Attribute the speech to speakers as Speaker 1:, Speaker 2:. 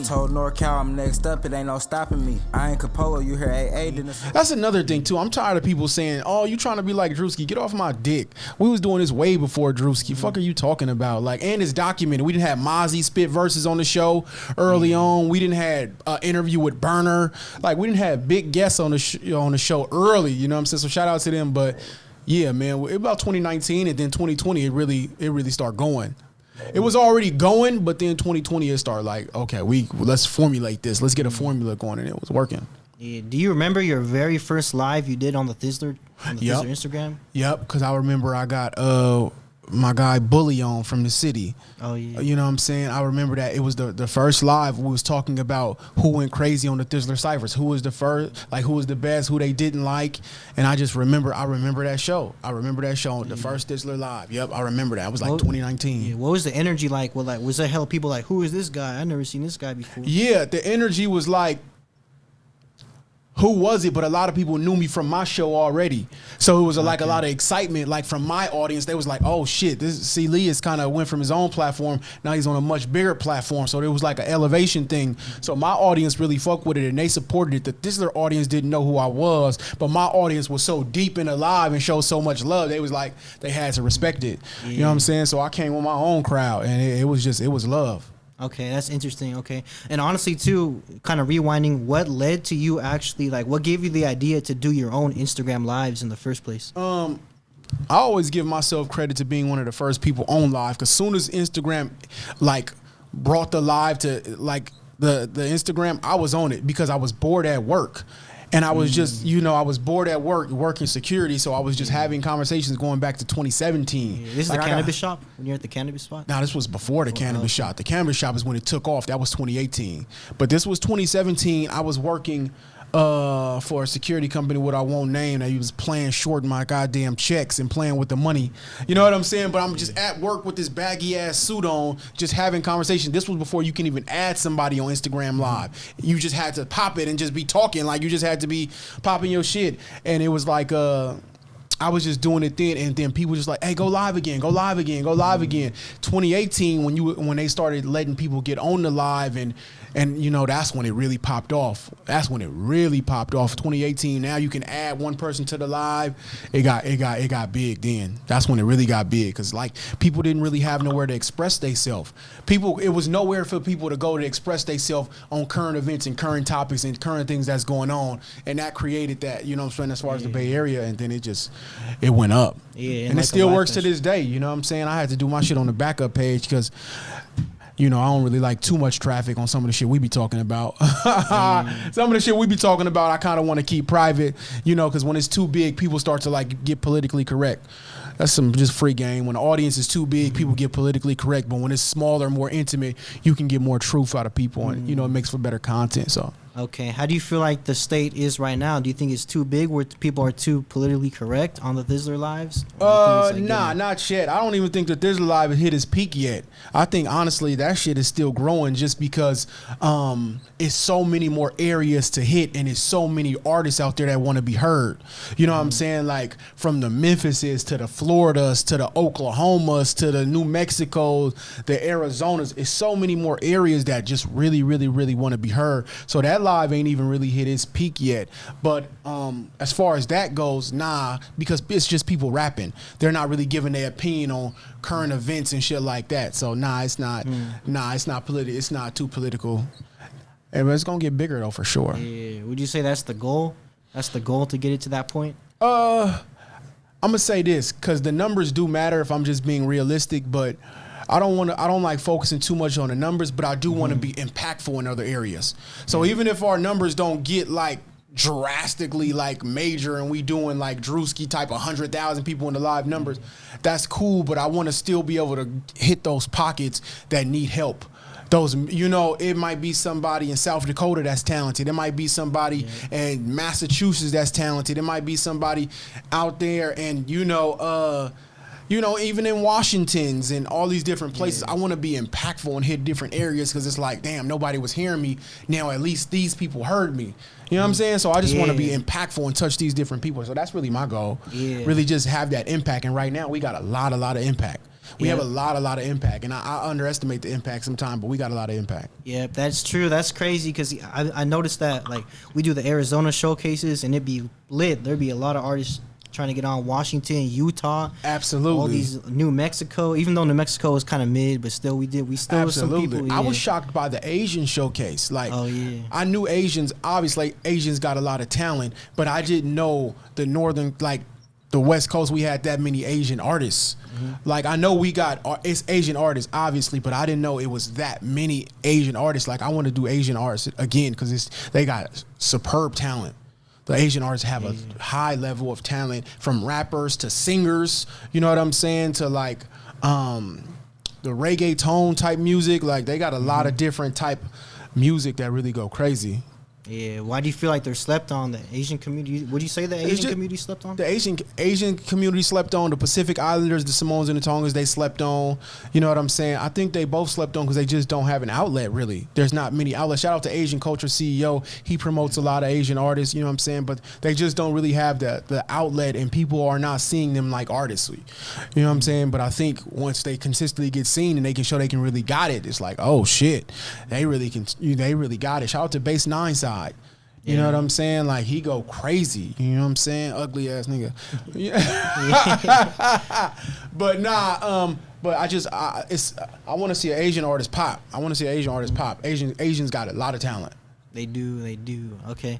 Speaker 1: Told NorCal I'm next up, it ain't no stopping me. I ain't Capolo, you hear AA, then
Speaker 2: That's another thing too. I'm tired of people saying, "Oh, you trying to be like Drewski? Get off my dick." We was doing this way before Drewski. Fuck are you talking about? Like, and it's documented. We didn't have Mozzie spit verses on the show early on. We didn't have an interview with Burner. Like, we didn't have big guests on the show early. You know what I'm saying? So shout out to them. But yeah, man, about 2019 and then 2020, it really started going. It was already going, but then 2020 it started like, okay, let's formulate this. Let's get a formula going, and it was working.
Speaker 3: Yeah. Do you remember your very first live you did on the Thizzler Thizzler Instagram?
Speaker 2: Yep, because I remember I got my guy Bully on from the city.
Speaker 3: Oh yeah.
Speaker 2: You know what I'm saying? I remember that it was the first live we was talking about who went crazy on the Thizzler ciphers, who was the first, like who was the best, who they didn't like, and I remember that show. I remember that show, the first Thizzler live. Yep, I remember that. It was like 2019.
Speaker 3: Yeah. What was the energy like? Well, like was there hell people like, who is this guy? I never seen this guy before.
Speaker 2: Yeah, the energy was like, who was it? But a lot of people knew me from my show already. So it was like a lot of excitement, like from my audience. They was like, oh shit, Lee has kind of went from his own platform. Now he's on a much bigger platform. So there was like an elevation thing. So my audience really fucked with it and they supported it. The Thizzler audience didn't know who I was, but my audience was so deep and alive and showed so much love. They was like, they had to respect it. Yeah. You know what I'm saying? So I came with my own crowd and it was love.
Speaker 3: Okay, that's interesting. Okay. And honestly, too, kind of rewinding, what led to you actually, like, what gave you the idea to do your own Instagram lives in the first place?
Speaker 2: I always give myself credit to being one of the first people on live, because soon as Instagram, like, brought the live to, like, the Instagram, I was on it because I was bored at work. And I was just, I was bored at work, working security, so I was just having conversations going back to 2017.
Speaker 3: Yeah, this is like the cannabis shop? When you're at the cannabis spot?
Speaker 2: No, this was before the cannabis shop. The cannabis shop is when it took off. That was 2018. But this was 2017. I was working for a security company, what I won't name, that he was playing short my goddamn checks and playing with the money. You know what I'm saying? But I'm just at work with this baggy ass suit on, just having conversation. This was before you can even add somebody on Instagram Live. You just had to pop it and just be talking. Like, you just had to be popping your shit. And it was like, I was just doing it then, and then people just like, hey, go live again, go live again, go live again. 2018, when they started letting people get on the live, and that's when it really popped off. That's when it really popped off. 2018. Now you can add one person to the live. It got big then. That's when it really got big, because like people didn't really have nowhere to express themselves. It was nowhere for people to go to express themselves on current events and current topics and current things that's going on, and that created that. You know what I'm saying? As far as the Bay Area, and then it went up.
Speaker 3: Yeah,
Speaker 2: and like it still works to this day. You know what I'm saying? I had to do my shit on the backup page because, I don't really like too much traffic on some of the shit we be talking about. Some of the shit we be talking about, I kind of want to keep private, because when it's too big, people start to like get politically correct. That's some just free game. When the audience is too big, people get politically correct. But when it's smaller, more intimate, you can get more truth out of people, and it makes for better content. So.
Speaker 3: Okay, how do you feel like the state is right now? Do you think it's too big where people are too politically correct on the Thizzler lives?
Speaker 2: Not yet. I don't even think the Thizzler live has hit its peak yet. I think honestly that shit is still growing just because it's so many more areas to hit, and it's so many artists out there that want to be heard. You know what I'm saying? Like from the Memphises to the Floridas to the Oklahomas to the New Mexicos, the Arizonas. It's so many more areas that just really, really, really want to be heard. So that live ain't even really hit its peak yet. But as far as that goes, because it's just people rapping. They're not really giving their opinion on current events and shit like that. So it's not political. It's not too political. And it's gonna get bigger though, for sure.
Speaker 3: Yeah. Would you say that's the goal? That's the goal, to get it to that point?
Speaker 2: I'm gonna say this, because the numbers do matter if I'm just being realistic, but I don't like focusing too much on the numbers, but I do want to be impactful in other areas. So even if our numbers don't get like drastically like major, and we doing like Drewski type 100,000 people in the live numbers, that's cool, but I want to still be able to hit those pockets that need help. Those, it might be somebody in South Dakota that's talented. It might be somebody in Massachusetts that's talented. It might be somebody out there, and even in Washington's and all these different places. I want to be impactful and hit different areas, because it's like, damn, nobody was hearing me. Now at least these people heard me. You know what I'm saying? So I just want to be impactful and touch these different people. So that's really my goal. Yeah. Really just have that impact. And right now we got a lot of impact. We
Speaker 3: Yeah.
Speaker 2: have a lot of impact, and I underestimate the impact sometimes, but we got a lot of impact.
Speaker 3: Yeah, that's true. That's crazy because I noticed that like we do the Arizona showcases and it'd be lit. There'd be a lot of artists trying to get on Washington, Utah,
Speaker 2: Absolutely.
Speaker 3: all these New Mexico. Even though New Mexico was kind of mid, but still we still was some
Speaker 2: Absolutely.
Speaker 3: people.
Speaker 2: I was
Speaker 3: yeah.
Speaker 2: shocked by the Asian showcase. Like,
Speaker 3: Oh, yeah.
Speaker 2: I knew Asians, obviously Asians got a lot of talent, but I didn't know the northern, like the West Coast, we had that many Asian artists. Like, I know we got, it's Asian artists, obviously, but I didn't know it was that many Asian artists. Like, I want to do Asian artists again because they got superb talent. The Asian artists have a high level of talent, from rappers to singers, you know what I'm saying, to like the reggaeton type music. Like, they got a lot of different type music that really go crazy.
Speaker 3: Yeah. Why do you feel like they're slept on? The Asian community? Would you say the Asian
Speaker 2: just-
Speaker 3: community slept on?
Speaker 2: The Asian community slept on. The Pacific Islanders, the Samoans and the Tongans, they slept on. You know what I'm saying? I think they both slept on because they just don't have an outlet, really. There's not many outlets. Shout out to Asian Culture CEO. He promotes a lot of Asian artists, you know what I'm saying? But they just don't really have the outlet, and people are not seeing them like artists. You know what I'm saying? But I think once they consistently get seen and they can show they can really got it, it's like, oh shit, they really got it. Shout out to Base 9 side. You know what I'm saying? Like, he go crazy. You know what I'm saying? Ugly ass nigga. Yeah. But nah, but I want to see an Asian artist pop. I want to see an Asian artist pop. Asians got a lot of talent.
Speaker 3: They do. Okay.